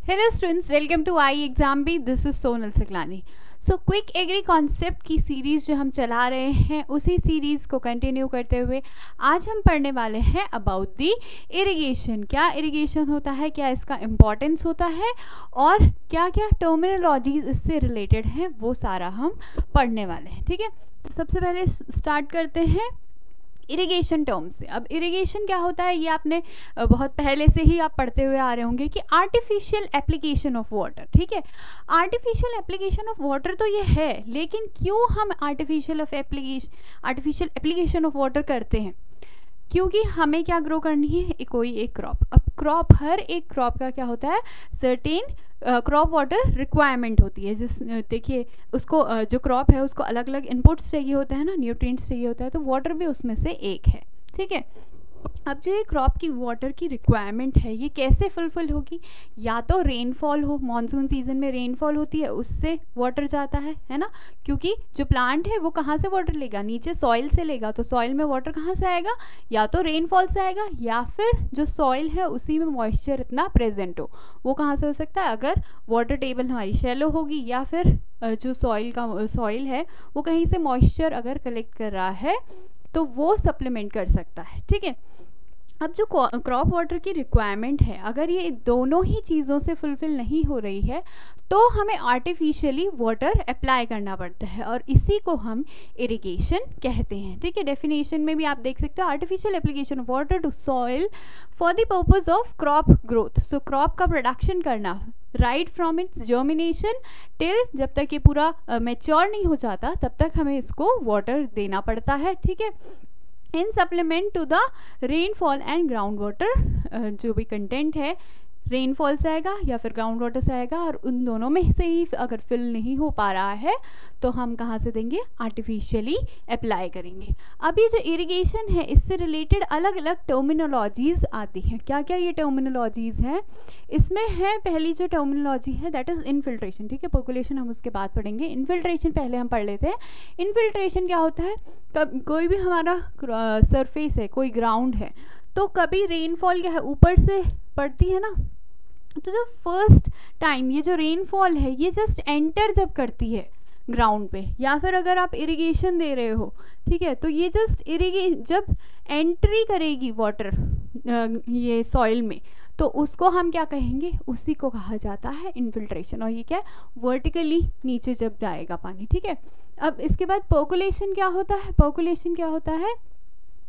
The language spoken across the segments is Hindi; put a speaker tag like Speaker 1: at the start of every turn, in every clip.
Speaker 1: Hello students, welcome to I exam B. This is Sonal Siklani. So quick agri concept की सीरीज़ जो हम चला रहे हैं उसी सीरीज़ को कंटिन्यू करते हुए आज हम पढ़ने वाले हैं अबाउट दी इरिगेशन। क्या इरिगेशन होता है, क्या इसका इम्पोर्टेंस होता है और क्या क्या टर्मिनोलॉजीज इससे रिलेटेड हैं, वो सारा हम पढ़ने वाले हैं। ठीक है, तो सबसे पहले स्टार्ट करते हैं इरिगेशन टर्म से। अब इरिगेशन क्या होता है ये आपने बहुत पहले से ही आप पढ़ते हुए आ रहे होंगे कि आर्टिफिशियल एप्लीकेशन ऑफ वाटर। ठीक है, आर्टिफिशियल एप्लीकेशन ऑफ वाटर तो ये है, लेकिन क्यों हम आर्टिफिशियल एप्लीकेशन ऑफ वाटर करते हैं? क्योंकि हमें क्या ग्रो करनी है, कोई एक क्रॉप। अब क्रॉप, हर एक क्रॉप का क्या होता है, सर्टेन क्रॉप वाटर रिक्वायरमेंट होती है। जिस देखिए उसको जो क्रॉप है उसको अलग अलग इनपुट्स चाहिए होते हैं ना, न्यूट्रिएंट्स चाहिए होता है, तो वाटर भी उसमें से एक है। ठीक है, अब जो ये क्रॉप की वाटर की रिक्वायरमेंट है ये कैसे फुलफिल होगी? या तो रेनफॉल हो, मानसून सीजन में रेनफॉल होती है, उससे वाटर जाता है ना, क्योंकि जो प्लांट है वो कहाँ से वाटर लेगा, नीचे सॉइल से लेगा, तो सॉइल में वाटर कहाँ से आएगा, या तो रेनफॉल से आएगा या फिर जो सॉइल है उसी में मॉइस्चर इतना प्रेजेंट हो। वो कहाँ से हो सकता है, अगर वाटर टेबल हमारी शैलो होगी या फिर जो सॉइल है वो कहीं से मॉइस्चर अगर कलेक्ट कर रहा है तो वो सप्लीमेंट कर सकता है। ठीक है, अब जो क्रॉप वाटर की रिक्वायरमेंट है, अगर ये दोनों ही चीज़ों से फुलफिल नहीं हो रही है तो हमें आर्टिफिशियली वाटर अप्लाई करना पड़ता है और इसी को हम इरिगेशन कहते हैं। ठीक है, डेफिनेशन में भी आप देख सकते हो, artificial application of water to soil for the purpose of crop growth. So crop का प्रोडक्शन करना right from its germination till, जब तक ये पूरा मैच्योर नहीं हो जाता तब तक हमें इसको वाटर देना पड़ता है। ठीक है, in supplement to the rainfall and ground water, जो भी कंटेंट है रेनफॉल से आएगा या फिर ग्राउंड वाटर से आएगा, और उन दोनों में से ही अगर फिल नहीं हो पा रहा है तो हम कहाँ से देंगे, आर्टिफिशियली अप्लाई करेंगे। अब ये जो इरिगेशन है इससे रिलेटेड अलग अलग टर्मिनोलॉजीज़ आती हैं। क्या क्या ये टर्मिनोलॉजीज़ हैं? इसमें है पहली जो टर्मिनोलॉजी है दैट इज़ इनफिल्ट्रेशन। ठीक है, पर्कुलेशन हम उसके बाद पढ़ेंगे, इनफिल्ट्रेशन पहले हम पढ़ लेते हैं। इनफिल्ट्रेशन क्या होता है, कोई भी हमारा सरफेस है, कोई ग्राउंड है, तो कभी रेनफॉल क्या है ऊपर से पड़ती है ना, तो जो फर्स्ट टाइम ये जो रेनफॉल है ये जस्ट एंटर जब करती है ग्राउंड पे, या फिर अगर आप इरिगेशन दे रहे हो, ठीक है, तो ये जस्ट जब एंट्री करेगी वाटर ये सॉइल में, तो उसको हम क्या कहेंगे, उसी को कहा जाता है इनफिल्ट्रेशन। और ये क्या है, वर्टिकली नीचे जब जाएगा पानी। ठीक है, अब इसके बाद पर्कुलेशन क्या होता है? पर्कुलेशन क्या होता है,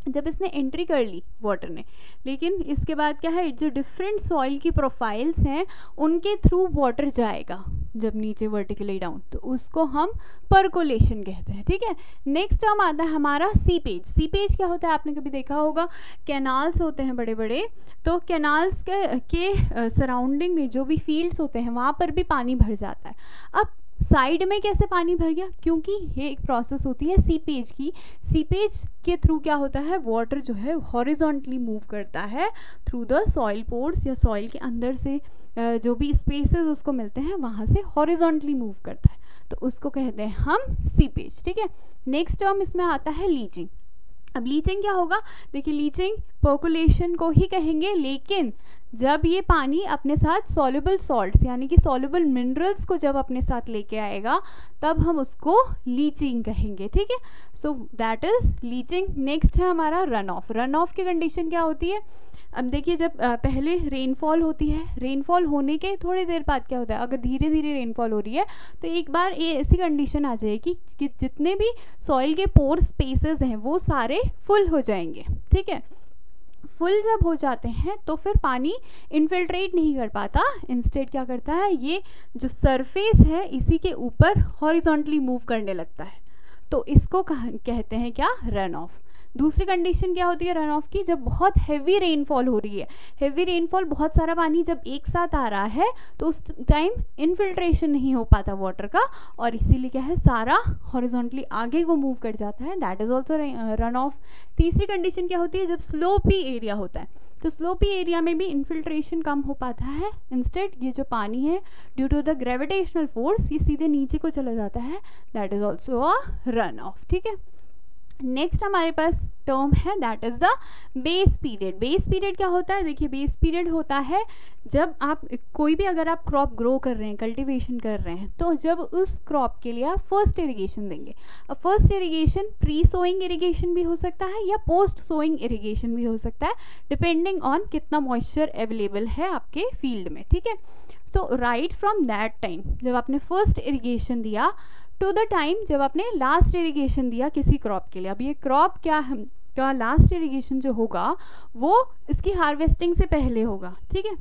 Speaker 1: जब इसने एंट्री कर ली वाटर ने, लेकिन इसके बाद क्या है, जो डिफरेंट सॉइल की प्रोफाइल्स हैं उनके थ्रू वाटर जाएगा जब नीचे वर्टिकली डाउन, तो उसको हम पर्कोलेशन कहते हैं। ठीक है, नेक्स्ट टर्म आता है हमारा सीपेज। सीपेज क्या होता है, आपने कभी देखा होगा, कैनाल्स होते हैं बड़े बड़े, तो कैनाल्स के सराउंडिंग में जो भी फील्ड्स होते हैं वहाँ पर भी पानी भर जाता है। अब साइड में कैसे पानी भर गया, क्योंकि ये एक प्रोसेस होती है सीपेज की। सीपेज के थ्रू क्या होता है, वाटर जो है हॉरिजॉन्टली मूव करता है थ्रू द सॉइल पोर्स, या सॉइल के अंदर से जो भी स्पेसेस उसको मिलते हैं वहाँ से हॉरिजॉन्टली मूव करता है, तो उसको कहते हैं हम सीपेज। ठीक है, नेक्स्ट टर्म इसमें आता है लीचिंग। अब लीचिंग क्या होगा, देखिए लीचिंग पर्कुलेशन को ही कहेंगे, लेकिन जब ये पानी अपने साथ सॉल्युबल सॉल्ट्स यानी कि सॉल्युबल मिनरल्स को जब अपने साथ लेके आएगा तब हम उसको लीचिंग कहेंगे। ठीक है, so that is leaching. Next है हमारा रन ऑफ। रन ऑफ की कंडीशन क्या होती है, अब देखिए जब पहले रेनफॉल होती है, रेनफॉल होने के थोड़ी देर बाद क्या होता है, अगर धीरे धीरे रेनफॉल हो रही है तो एक बार ये ऐसी कंडीशन आ जाएगी कि जितने भी सॉइल के पोर स्पेसेस हैं वो सारे फुल हो जाएंगे। ठीक है, फुल जब हो जाते हैं तो फिर पानी इनफिल्ट्रेट नहीं कर पाता, इंस्टेड क्या करता है, ये जो सरफेस है इसी के ऊपर हॉरिजॉन्टली मूव करने लगता है, तो इसको कहते हैं क्या, रन ऑफ। दूसरी कंडीशन क्या होती है रन ऑफ की, जब बहुत हैवी रेनफॉल हो रही है, हैवी रेनफॉल, बहुत सारा पानी जब एक साथ आ रहा है तो उस टाइम इनफिल्ट्रेशन नहीं हो पाता वाटर का, और इसीलिए क्या है, सारा हॉरिजॉन्टली आगे को मूव कर जाता है, that is also run of. तीसरी कंडीशन क्या होती है, जब स्लोपी एरिया होता है, तो स्लोपी एरिया में भी इनफिल्ट्रेशन कम हो पाता है, इंस्टेड ये जो पानी है due to the gravitational force ये सीधे नीचे को चला जाता है, that is also a run off. ठीक है, नेक्स्ट हमारे पास टर्म है that is the base period. Base period क्या होता है? देखिए बेस पीरियड होता है जब आप कोई भी अगर आप क्रॉप ग्रो कर रहे हैं, कल्टीवेशन कर रहे हैं, तो जब उस क्रॉप के लिए आप फर्स्ट इरिगेशन देंगे। अब first irrigation pre sowing irrigation भी हो सकता है या पोस्ट सोइंग इरिगेशन भी हो सकता है, डिपेंडिंग ऑन कितना मॉइस्चर अवेलेबल है आपके फील्ड में, ठीक है। सो राइट फ्रॉम दैट टाइम जब आपने फर्स्ट इरिगेशन दिया टू द टाइम जब आपने लास्ट इरिगेशन दिया किसी क्रॉप के लिए। अब ये क्रॉप क्या लास्ट इरिगेशन जो होगा वो इसकी हार्वेस्टिंग से पहले होगा, ठीक है।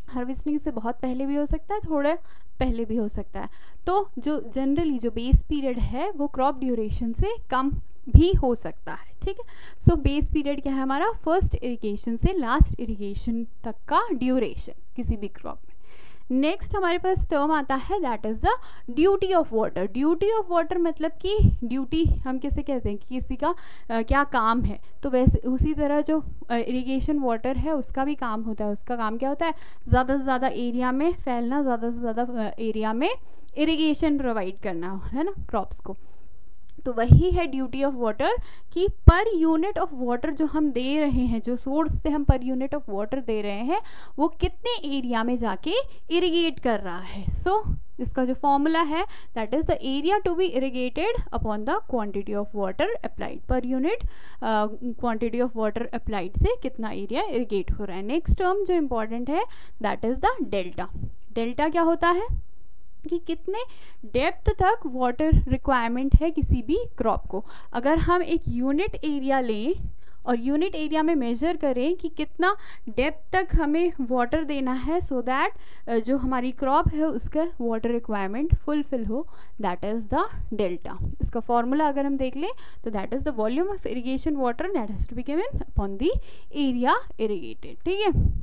Speaker 1: हार्वेस्टिंग से बहुत पहले भी हो सकता है, थोड़े पहले भी हो सकता है। तो जो जनरली जो बेस पीरियड है वो क्रॉप ड्यूरेशन से कम भी हो सकता है, ठीक है। सो बेस पीरियड क्या है हमारा? फर्स्ट इरिगेशन से लास्ट इरिगेशन तक का ड्यूरेशन किसी भी क्रॉप में। नेक्स्ट हमारे पास टर्म आता है that is the duty of water. Duty of water मतलब कि ड्यूटी हम कैसे कहते हैं कि किसी का क्या काम है, तो वैसे उसी तरह जो इरिगेशन वाटर है उसका भी काम होता है। उसका काम क्या होता है? ज़्यादा से ज़्यादा एरिया में फैलना, ज़्यादा से ज़्यादा एरिया में इरिगेशन प्रोवाइड करना, है ना, क्रॉप्स को। तो वही है ड्यूटी ऑफ वाटर कि पर यूनिट ऑफ वाटर जो हम दे रहे हैं, जो सोर्स से हम पर यूनिट ऑफ वाटर दे रहे हैं, वो कितने एरिया में जाके इरिगेट कर रहा है। सो इसका जो फॉर्मूला है that is the area to be irrigated upon the quantity of water applied. Per unit quantity of water applied से कितना एरिया इरिगेट हो रहा है। नेक्स्ट टर्म जो इम्पॉर्टेंट है that is the delta. Delta क्या होता है कि कितने डेप्थ तक वाटर रिक्वायरमेंट है किसी भी क्रॉप को। अगर हम एक यूनिट एरिया लें और यूनिट एरिया में मेजर करें कि कितना डेप्थ तक हमें वाटर देना है सो दैट जो हमारी क्रॉप है उसका वाटर रिक्वायरमेंट फुलफिल हो, दैट इज़ द डेल्टा। इसका फॉर्मूला अगर हम देख लें तो that is the volume of irrigation water that has to be given upon the area irrigated, ठीक है।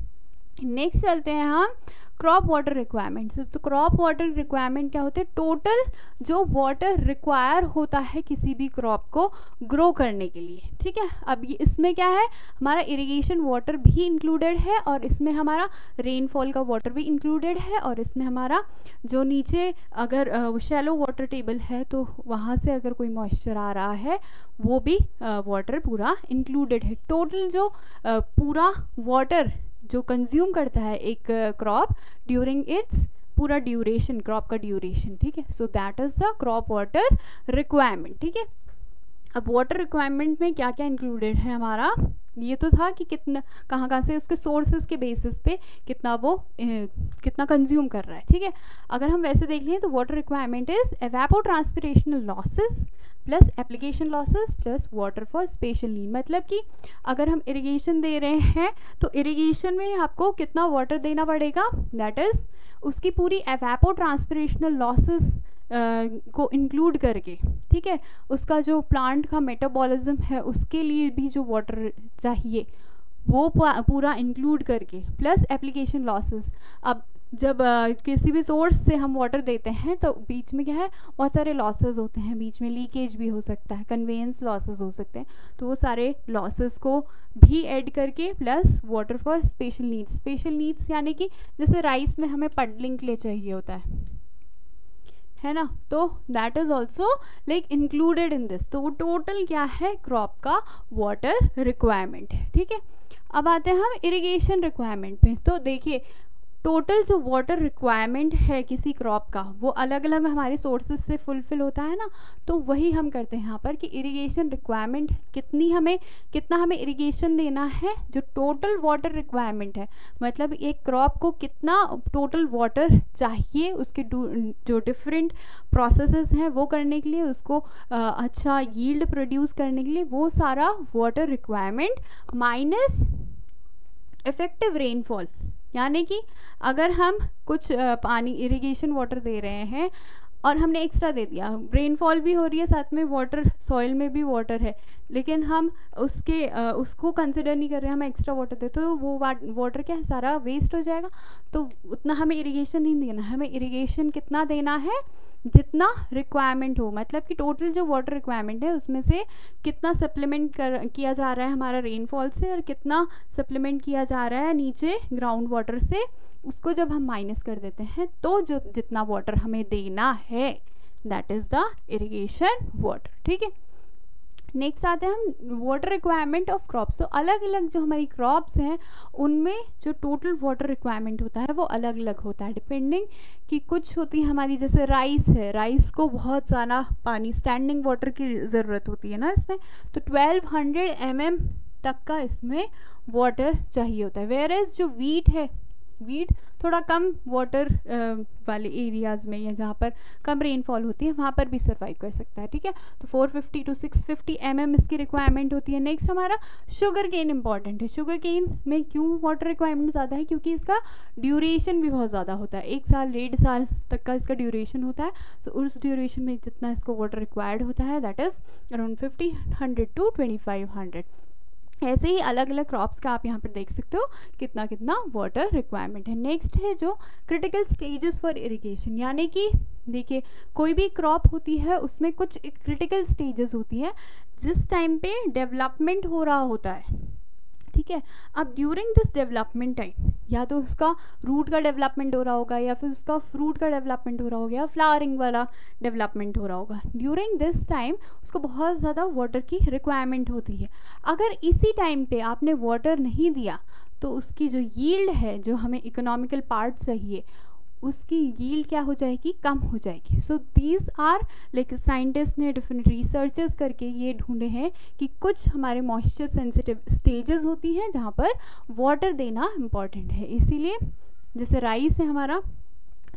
Speaker 1: नेक्स्ट चलते हैं हम क्रॉप वाटर रिक्वायरमेंट्स। तो क्रॉप वाटर रिक्वायरमेंट क्या होते हैं? टोटल जो वाटर रिक्वायर होता है किसी भी क्रॉप को ग्रो करने के लिए, ठीक है। अब ये इसमें क्या है? हमारा इरिगेशन वाटर भी इंक्लूडेड है और इसमें हमारा रेनफॉल का वाटर भी इंक्लूडेड है और इसमें हमारा जो नीचे अगर शैलो वाटर टेबल है तो वहाँ से अगर कोई मॉइस्चर आ रहा है वो भी वाटर पूरा इंक्लूडेड है। टोटल जो पूरा वाटर जो कंज्यूम करता है एक क्रॉप ड्यूरिंग इट्स पूरा ड्यूरेशन, क्रॉप का ड्यूरेशन, ठीक है। So that is the crop water requirement, ठीक है। अब वाटर रिक्वायरमेंट में क्या क्या इंक्लूडेड है हमारा? ये तो था कि कितना कहाँ से उसके सोर्सेज के बेसिस पे कितना वो कितना कंज्यूम कर रहा है, ठीक है। अगर हम वैसे देख लें तो water requirement is evapotranspirational losses plus application losses plus water for special need. मतलब कि अगर हम इरिगेशन दे रहे हैं तो इरिगेशन में आपको कितना वाटर देना पड़ेगा, दैट इज़ उसकी पूरी एवेपोट्रांसपिरेशनल लॉसेस को इंक्लूड करके, ठीक है। उसका जो प्लांट का मेटाबॉलिज्म है उसके लिए भी जो वाटर चाहिए वो पूरा इंक्लूड करके प्लस एप्लीकेशन लॉसेस। अब जब किसी भी सोर्स से हम वाटर देते हैं तो बीच में क्या है? बहुत सारे लॉसेस होते हैं, बीच में लीकेज भी हो सकता है, कन्वेंस लॉसेस हो सकते हैं। तो वो सारे लॉसेस को भी ऐड करके plus water for special needs. Special needs यानी कि जैसे राइस में हमें पडलिंग के लिए चाहिए होता है ना, तो that is also like included in this. तो वो टोटल क्या है? क्रॉप का वाटर रिक्वायरमेंट है, ठीक है। अब आते हैं हम इरिगेशन रिक्वायरमेंट पे। तो देखिए टोटल जो वाटर रिक्वायरमेंट है किसी क्रॉप का वो अलग अलग हमारे सोर्सेज से फुलफिल होता है ना, तो वही हम करते हैं यहाँ पर कि इरिगेशन रिक्वायरमेंट कितना हमें इरिगेशन देना है। जो टोटल वाटर रिक्वायरमेंट है मतलब एक क्रॉप को कितना टोटल वाटर चाहिए उसके जो डिफरेंट प्रोसेसेस हैं वो करने के लिए, उसको अच्छा यील्ड प्रोड्यूस करने के लिए, वो सारा water requirement minus effective rainfall. यानी कि अगर हम कुछ पानी इरिगेशन वाटर दे रहे हैं और हमने एक्स्ट्रा दे दिया, रेनफॉल भी हो रही है साथ में वाटर सॉइल में भी वाटर है, लेकिन हम उसको कंसिडर नहीं कर रहे हैं, हम एक्स्ट्रा वाटर दे तो वो वाटर क्या है? सारा वेस्ट हो जाएगा। तो उतना हमें इरिगेशन नहीं देना, हमें इरिगेशन कितना देना है? जितना रिक्वायरमेंट हो। मतलब कि टोटल जो वाटर रिक्वायरमेंट है उसमें से कितना सप्लीमेंट किया जा रहा है हमारा रेनफॉल से और कितना सप्लीमेंट किया जा रहा है नीचे ग्राउंड वाटर से, उसको जब हम माइनस कर देते हैं तो जो जितना वाटर हमें देना है that is the irrigation water, ठीक है। नेक्स्ट आते हैं हम वाटर रिक्वायरमेंट ऑफ क्रॉप्स। तो अलग अलग जो हमारी क्रॉप्स हैं उनमें जो टोटल वाटर रिक्वायरमेंट होता है वो अलग अलग होता है डिपेंडिंग कि कुछ होती है हमारी, जैसे राइस है, राइस को बहुत ज़्यादा पानी, स्टैंडिंग वाटर की ज़रूरत होती है ना इसमें, तो 1200 mm तक का इसमें वाटर चाहिए होता है। वेयर एज जो वीट है, वीट थोड़ा कम वाटर वाले एरियाज़ में या जहाँ पर कम रेनफॉल होती है वहाँ पर भी सर्वाइव कर सकता है, ठीक है। तो 450 to 650 mm इसकी रिक्वायरमेंट होती है। नेक्स्ट हमारा शुगर केन इंपॉर्टेंट है। शुगर केन में क्यों वाटर रिक्वायरमेंट ज़्यादा है? क्योंकि इसका ड्यूरेशन भी बहुत ज़्यादा होता है, 1 साल 1.5 साल तक का इसका ड्यूरेशन होता है। तो उस ड्यूरेशन में जितना इसको वाटर रिक्वायर्ड होता है दैट इज़ अराउंड 1500 to 2500। ऐसे ही अलग अलग क्रॉप्स का आप यहाँ पर देख सकते हो कितना कितना वाटर रिक्वायरमेंट है। नेक्स्ट है जो क्रिटिकल स्टेजेस फॉर इरिगेशन, यानी कि देखिए कोई भी क्रॉप होती है उसमें कुछ क्रिटिकल स्टेजेस होती है जिस टाइम पे डेवलपमेंट हो रहा होता है, ठीक है। अब ड्यूरिंग दिस डेवलपमेंट टाइम या तो उसका रूट का डेवलपमेंट हो रहा होगा या फिर उसका फ्रूट का डेवलपमेंट हो रहा होगा या फ्लावरिंग वाला डेवलपमेंट हो रहा होगा। ड्यूरिंग दिस टाइम उसको बहुत ज़्यादा वाटर की रिक्वायरमेंट होती है। अगर इसी टाइम पे आपने वाटर नहीं दिया तो उसकी जो यील्ड है, जो हमें इकोनॉमिकल पार्ट चाहिए, उसकी यील्ड क्या हो जाएगी? कम हो जाएगी। So these are like scientist ने डिफरेंट रिसर्चेस करके ये ढूंढे हैं कि कुछ हमारे मॉइस्चर सेंसिटिव स्टेजेस होती हैं जहाँ पर वाटर देना इम्पॉर्टेंट है। इसीलिए जैसे राइस है हमारा,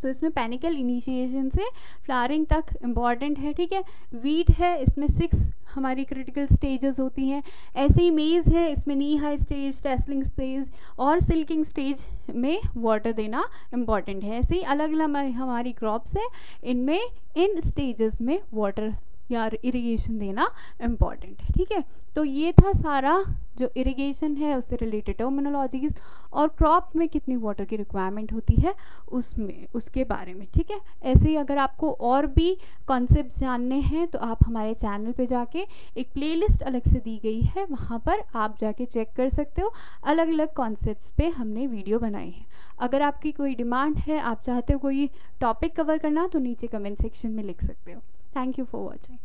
Speaker 1: तो इसमें पैनिकल इनिशिएशन से फ्लावरिंग तक इम्पॉर्टेंट है, ठीक है। वीट है, इसमें 6 हमारी क्रिटिकल स्टेजेस होती हैं। ऐसे ही मेज़ है, इसमें नी हाई स्टेज, टेस्लिंग स्टेज और सिल्किंग स्टेज में वाटर देना इम्पॉर्टेंट है। ऐसे ही अलग अलग हमारी क्रॉप्स है, इनमें इन स्टेजेस में वाटर या इरिगेशन देना इम्पॉर्टेंट है, ठीक है। तो ये था सारा जो इरिगेशन है उससे रिलेटेड टर्मिनोलॉजीज और क्रॉप में कितनी वाटर की रिक्वायरमेंट होती है उसमें, उसके बारे में, ठीक है। ऐसे ही अगर आपको और भी कॉन्सेप्ट जानने हैं तो आप हमारे चैनल पे जाके एक प्लेलिस्ट अलग से दी गई है, वहाँ पर आप जाके चेक कर सकते हो। अलग अलग कॉन्सेप्ट्स पे हमने वीडियो बनाई है। अगर आपकी कोई डिमांड है, आप चाहते हो कोई टॉपिक कवर करना, तो नीचे कमेंट सेक्शन में लिख सकते हो। Thank you for watching.